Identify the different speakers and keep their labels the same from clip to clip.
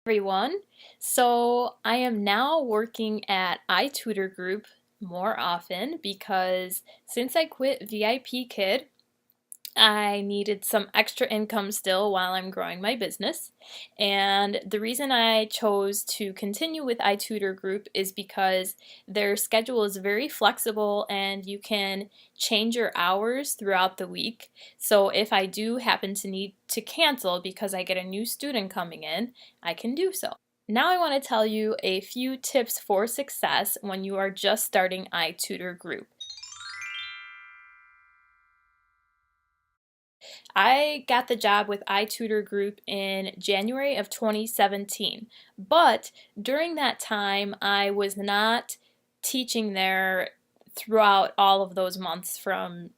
Speaker 1: Everyone. So I am now working at iTutorGroup more often because since I quit VIPKID, I needed some extra income still while I'm growing my business. And the reason I chose to continue with iTutorGroup is because their schedule is very flexible and you can change your hours throughout the week. So if I do happen to need to cancel because I get a new student coming in, I can do so. Now I want to tell you a few tips for success when you are just starting iTutorGroup. I got the job with iTutorGroup in January of 2017, but during that time I was not teaching there throughout all of those months from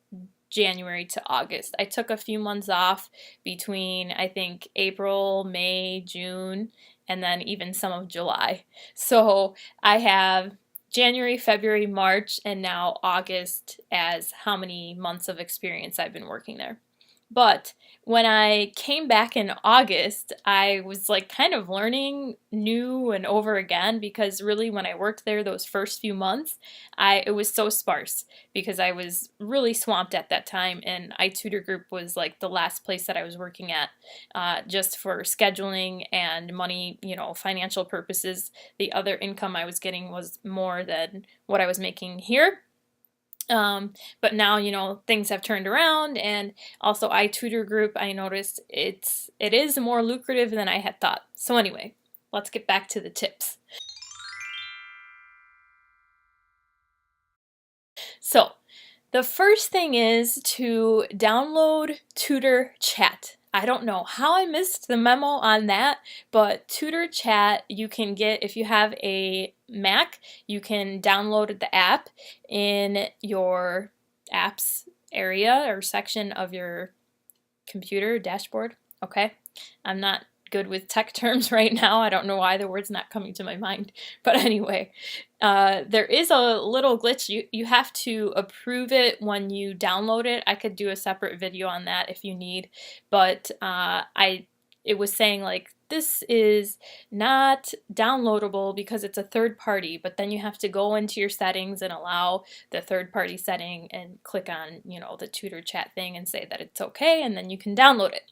Speaker 1: January to August. I took a few months off between, I think, April, May, June, and then even some of July. So I have January, February, March, and now August as how many months of experience I've been working there. But when I came back in August, I was like kind of learning new and over again because really when I worked there those first few months, it was so sparse because I was really swamped at that time, and iTutorGroup was like the last place that I was working at just for scheduling and money, financial purposes. The other income I was getting was more than what I was making here. But now, things have turned around, and also iTutorGroup, I noticed it is more lucrative than I had thought. So anyway, let's get back to the tips. So the first thing is to download Tutor Chat. I don't know how I missed the memo on that, but Tutor Chat you can get if you have a Mac. You can download the app in your apps area or section of your computer dashboard. Okay, I'm not good with tech terms right now. I don't know why the word's not coming to my mind. But anyway, there is a little glitch. You have to approve it when you download it. I could do a separate video on that if you need. But it was saying like, this is not downloadable because it's a third party, but then you have to go into your settings and allow the third party setting and click on, the Tutor Chat thing and say that it's okay, and then you can download it.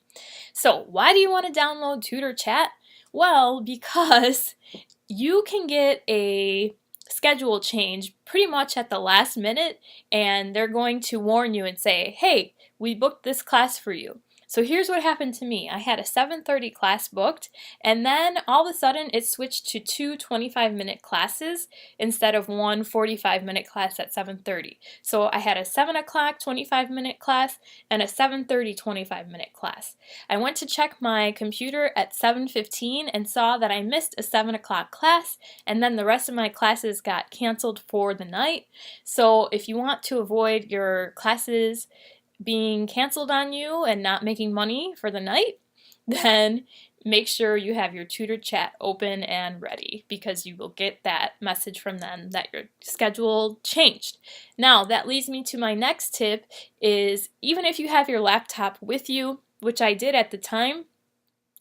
Speaker 1: So why do you want to download Tutor Chat? Well, because you can get a schedule change pretty much at the last minute, and they're going to warn you and say, hey, we booked this class for you. So here's what happened to me. I had a 7:30 class booked, and then all of a sudden it switched to two 25-minute classes instead of one 45-minute class at 7:30. So I had a 7 o'clock 25-minute class and a 7:30 25-minute class. I went to check my computer at 7:15 and saw that I missed a 7 o'clock class, and then the rest of my classes got canceled for the night. So if you want to avoid your classes being canceled on you and not making money for the night, then make sure you have your Tutor Chat open and ready, because you will get that message from them that your schedule changed. Now that leads me to my next tip is, even if you have your laptop with you, which I did at the time,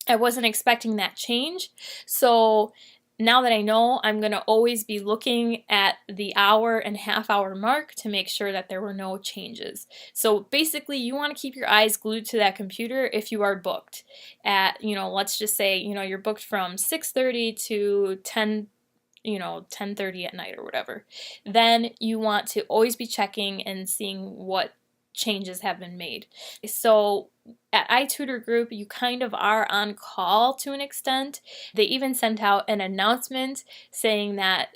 Speaker 1: I wasn't expecting that change. So now that I know, I'm going to always be looking at the hour and half-hour mark to make sure that there were no changes. So basically, you want to keep your eyes glued to that computer if you are booked at, let's just say, you're booked from 6:30 to 10:30 at night or whatever. Then you want to always be checking and seeing what changes have been made. So at iTutorGroup, you kind of are on call to an extent. They even sent out an announcement saying that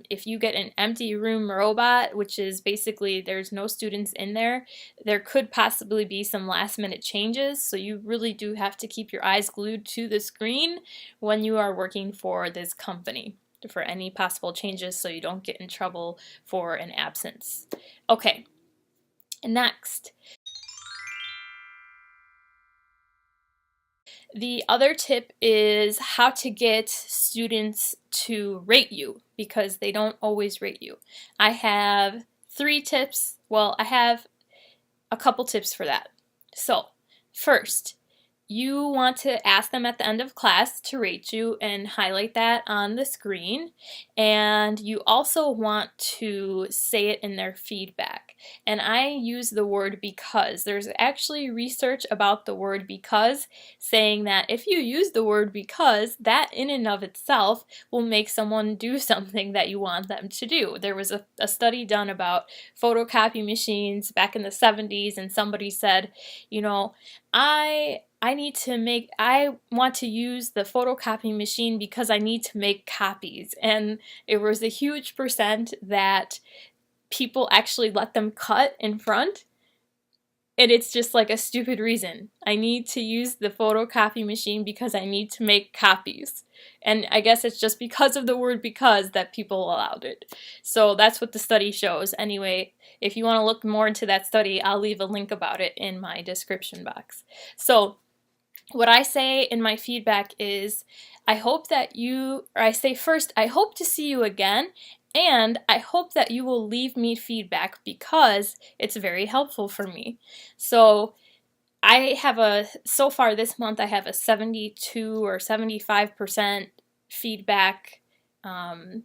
Speaker 1: if you get an empty room robot, which is basically there's no students in there, there could possibly be some last minute changes. So you really do have to keep your eyes glued to the screen when you are working for this company for any possible changes so you don't get in trouble for an absence. Okay. Next, the other tip is how to get students to rate you, because they don't always rate you. I have 3 tips. Well, I have a couple tips for that. So, first, you want to ask them at the end of class to rate you and highlight that on the screen. And you also want to say it in their feedback. And I use the word because. There's actually research about the word because saying that if you use the word because, that in and of itself will make someone do something that you want them to do. There was a study done about photocopy machines back in the 70s, and somebody said, you know, I want to use the photocopy machine because I need to make copies. And it was a huge percent that people actually let them cut in front. And it's just like a stupid reason. I need to use the photocopy machine because I need to make copies. And I guess it's just because of the word because that people allowed it. So that's what the study shows. Anyway, if you want to look more into that study, I'll leave a link about it in my description box. So what I say in my feedback is, I hope that I say first, I hope to see you again, and I hope that you will leave me feedback because it's very helpful for me. So so far this month, I have a 72 or 75% feedback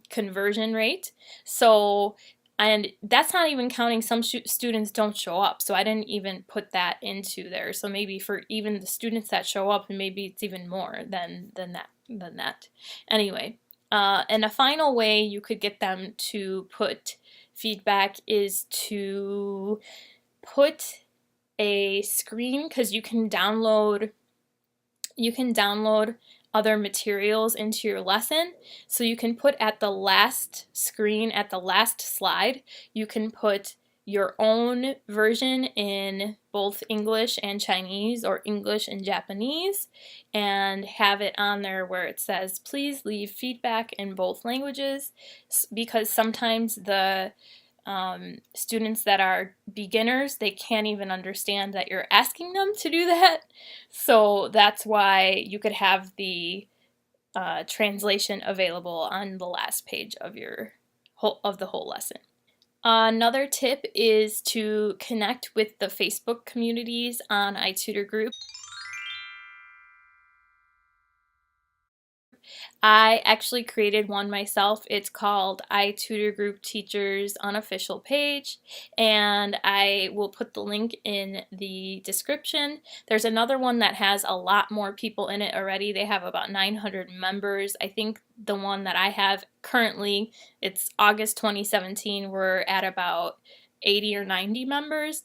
Speaker 1: conversion rate. So, and that's not even counting some students don't show up, so I didn't even put that into there. So maybe for even the students that show up, maybe it's even more than that. Anyway, and a final way you could get them to put feedback is to put a screen, because you can download other materials into your lesson. So you can put at the last screen, at the last slide, you can put your own version in both English and Chinese or English and Japanese, and have it on there where it says, please leave feedback in both languages, because sometimes the students that are beginners, they can't even understand that you're asking them to do that. So that's why you could have the translation available on the last page of the whole lesson. Another tip is to connect with the Facebook communities on iTutorGroup. I actually created one myself. It's called iTutorGroup Teachers Unofficial page, and I will put the link in the description. There's another one that has a lot more people in it already. They have about 900 members. I think the one that I have currently, it's August 2017, we're at about 80 or 90 members.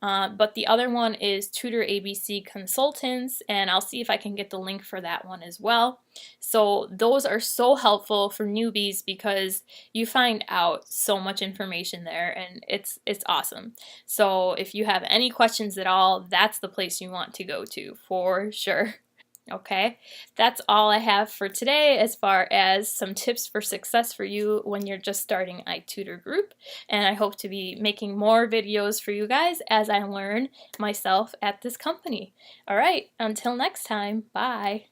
Speaker 1: But the other one is Tutor ABC Consultants, and I'll see if I can get the link for that one as well. So those are so helpful for newbies because you find out so much information there, and it's awesome. So if you have any questions at all, that's the place you want to go to for sure. Okay, that's all I have for today as far as some tips for success for you when you're just starting iTutorGroup, and I hope to be making more videos for you guys as I learn myself at this company. All right, until next time, bye.